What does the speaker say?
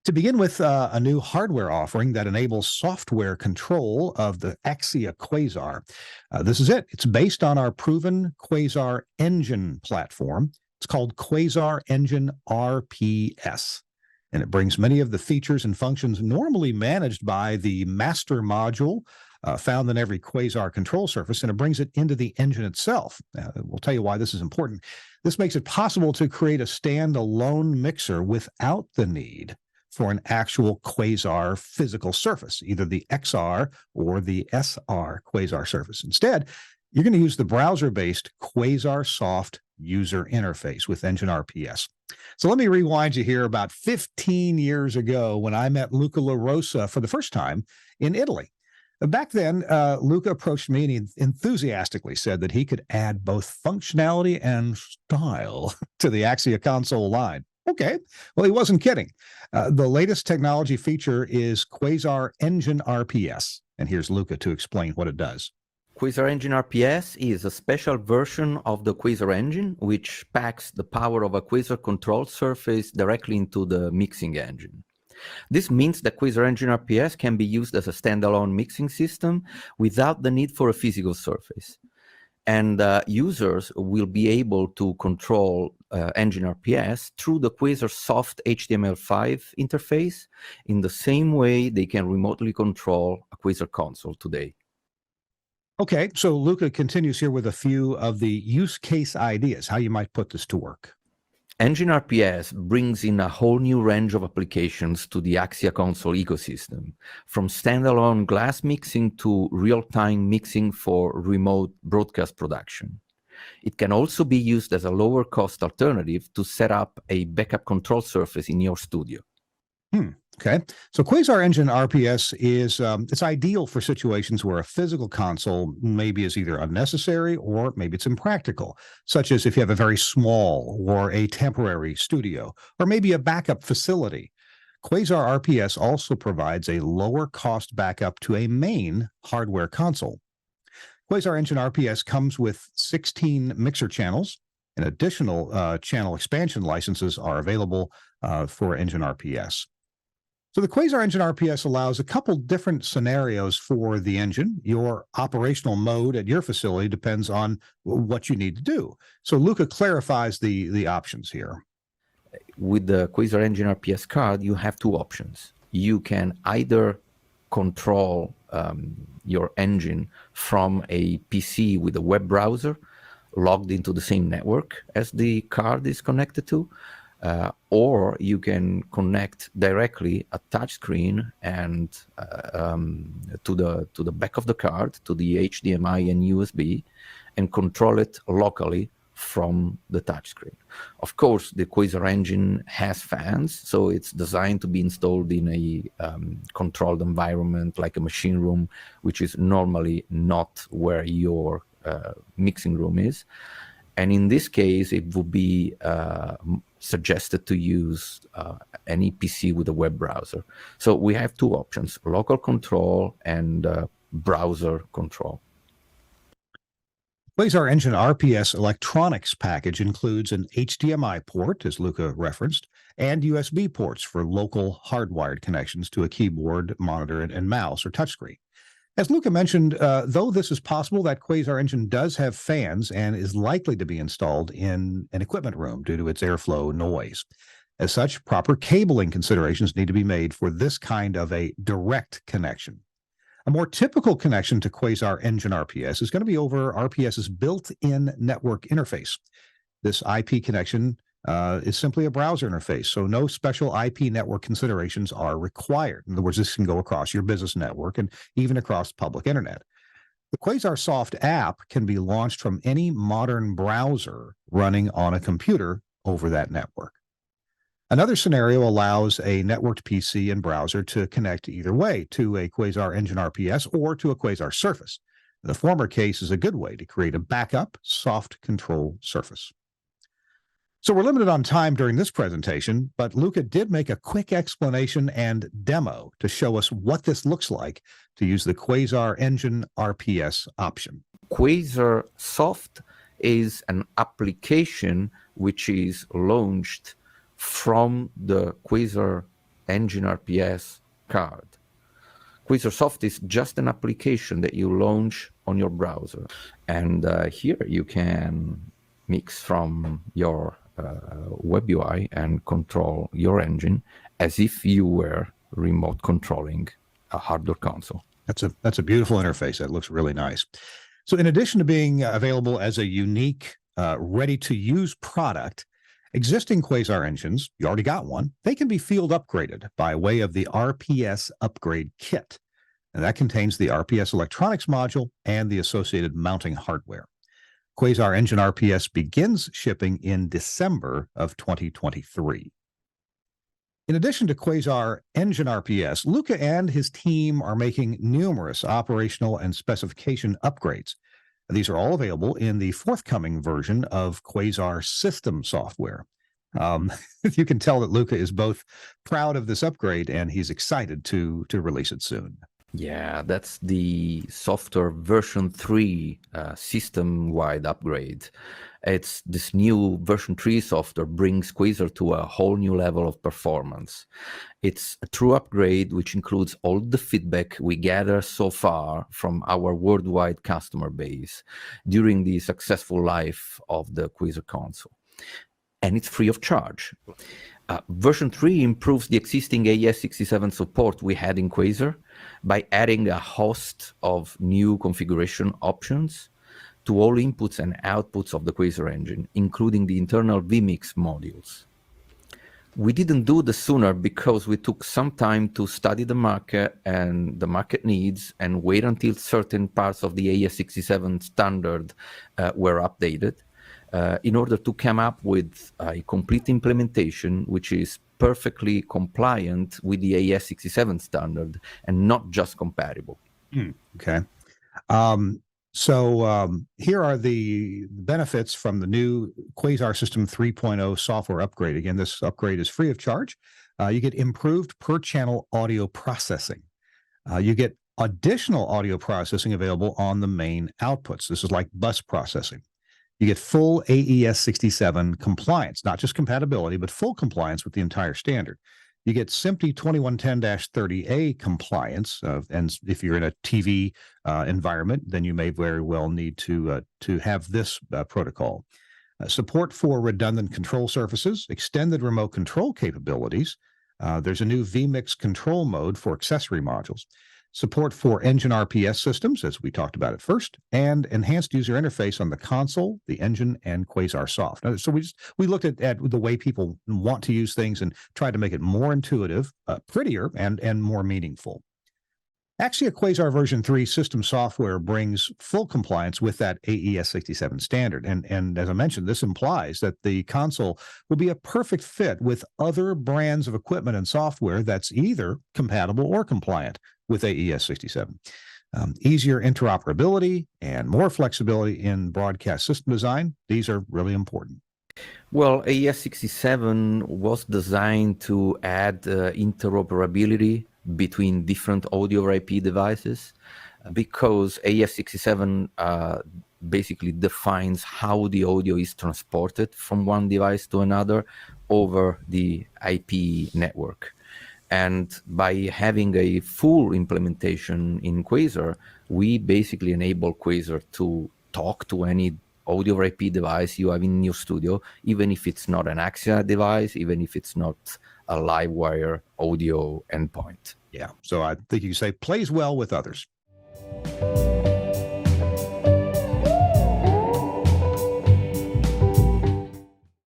To begin with, a new hardware offering that enables software control of the Axia Quasar. This is it. It's based on our proven Quasar Engine platform. It's called Quasar Engine RPS, and it brings many of the features and functions normally managed by the master module found in every Quasar control surface, and it brings it into the engine itself. We'll tell you why this is important. This makes it possible to create a standalone mixer without the need for an actual Quasar physical surface, either the XR or the SR Quasar surface. Instead, you're going to use the browser-based Quasar Soft user interface with Engine RPS. So let me rewind you here about 15 years ago when I met Luca La Rosa for the first time in Italy. Back then, Luca approached me and he enthusiastically said that he could add both functionality and style to the Axia console line. Okay, well, he wasn't kidding. The latest technology feature is Quasar Engine RPS, and here's Luca to explain what it does. Quasar Engine RPS is a special version of the Quasar engine, which packs the power of a Quasar control surface directly into the mixing engine. This means that Quasar Engine RPS can be used as a standalone mixing system without the need for a physical surface. And users will be able to control Engine RPS through the Quasar Soft HTML5 interface in the same way they can remotely control a Quasar console today. Okay, so Luca continues here with a few of the use case ideas, how you might put this to work. Engine RPS brings in a whole new range of applications to the Axia console ecosystem, from standalone glass mixing to real-time mixing for remote broadcast production. It can also be used as a lower-cost alternative to set up a backup control surface in your studio. Okay, so Quasar Engine RPS is it's ideal for situations where a physical console maybe is either unnecessary or maybe it's impractical, such as if you have a very small or a temporary studio, or maybe a backup facility. Quasar RPS also provides a lower cost backup to a main hardware console. Quasar Engine RPS comes with 16 mixer channels, and additional channel expansion licenses are available for Engine RPS. So the Quasar Engine RPS allows a couple different scenarios for the engine. Your operational mode at your facility depends on what you need to do. So Luca clarifies the options here. With the Quasar Engine RPS card, you have two options. You can either control your engine from a PC with a web browser logged into the same network as the card is connected to, or you can connect directly a touchscreen and to the back of the card, to the HDMI and USB, and control it locally from the touchscreen. Of course, the Quasar engine has fans, so it's designed to be installed in a controlled environment like a machine room, which is normally not where your mixing room is. And in this case, it would be suggested to use any PC with a web browser. So we have two options, local control and browser control. Quasar Engine RPS electronics package includes an HDMI port, as Luca referenced, and USB ports for local hardwired connections to a keyboard, monitor, and mouse or touchscreen. As Luca mentioned, though this is possible, that Quasar engine does have fans and is likely to be installed in an equipment room due to its airflow noise. As such, proper cabling considerations need to be made for this kind of a direct connection. A more typical connection to Quasar Engine RPS is going to be over RPS's built-in network interface. This IP connection is simply a browser interface, so no special IP network considerations are required. In other words, this can go across your business network and even across public internet. The Quasar Soft app can be launched from any modern browser running on a computer over that network. Another scenario allows a networked PC and browser to connect either way to a Quasar Engine RPS or to a Quasar surface. The former case is a good way to create a backup soft control surface. So we're limited on time during this presentation, but Luca did make a quick explanation and demo to show us what this looks like to use the Quasar Engine RPS option. Quasar Soft is an application which is launched from the Quasar Engine RPS card. Quasar Soft is just an application that you launch on your browser. And here you can mix from your web UI and control your engine as if you were remote controlling a hardware console. That's a beautiful interface. That looks really nice. So in addition to being available as a unique, ready-to-use product, existing Quasar engines, you already got one, they can be field upgraded by way of the RPS Upgrade Kit. And that contains the RPS electronics module and the associated mounting hardware. Quasar Engine RPS begins shipping in December of 2023. In addition to Quasar Engine RPS, Luca and his team are making numerous operational and specification upgrades. These are all available in the forthcoming version of Quasar system software. You can tell that Luca is both proud of this upgrade and he's excited to release it soon. Yeah, that's the software version 3 system-wide upgrade. It's this new version 3 software brings Quasar to a whole new level of performance. It's a true upgrade which includes all the feedback we gather so far from our worldwide customer base during the successful life of the Quasar console. And it's free of charge. Version 3 improves the existing AES-67 support we had in Quasar by adding a host of new configuration options to all inputs and outputs of the Quasar engine, including the internal vMix modules. We didn't do this sooner because we took some time to study the market and the market needs and wait until certain parts of the AES-67 standard were updated in order to come up with a complete implementation which is perfectly compliant with the AES-67 standard and not just compatible. Okay. So here are the benefits from the new Quasar System 3.0 software upgrade. Again, this upgrade is free of charge. You get improved per-channel audio processing. You get additional audio processing available on the main outputs. This is like bus processing. You get full AES-67 compliance, not just compatibility, but full compliance with the entire standard. You get SMPTE 2110-30A compliance, and if you're in a TV environment, then you may very well need to have this protocol. Support for redundant control surfaces, extended remote control capabilities. There's a new vMix control mode for accessory modules. Support for engine RPS systems, as we talked about at first, and enhanced user interface on the console, the engine, and Quasar Soft. So we looked at the way people want to use things and tried to make it more intuitive, prettier, and more meaningful. Axia Quasar version 3 system software brings full compliance with that AES-67 standard. And as I mentioned, this implies that the console will be a perfect fit with other brands of equipment and software that's either compatible or compliant with AES-67. Easier interoperability and more flexibility in broadcast system design. These are really important. Well, AES-67 was designed to add interoperability between different audio over IP devices because AES-67 basically defines how the audio is transported from one device to another over the IP network. And by having a full implementation in Quasar, we basically enable Quasar to talk to any audio over IP device you have in your studio, even if it's not an Axia device, even if it's not a LiveWire audio endpoint. Yeah, so I think you can say plays well with others.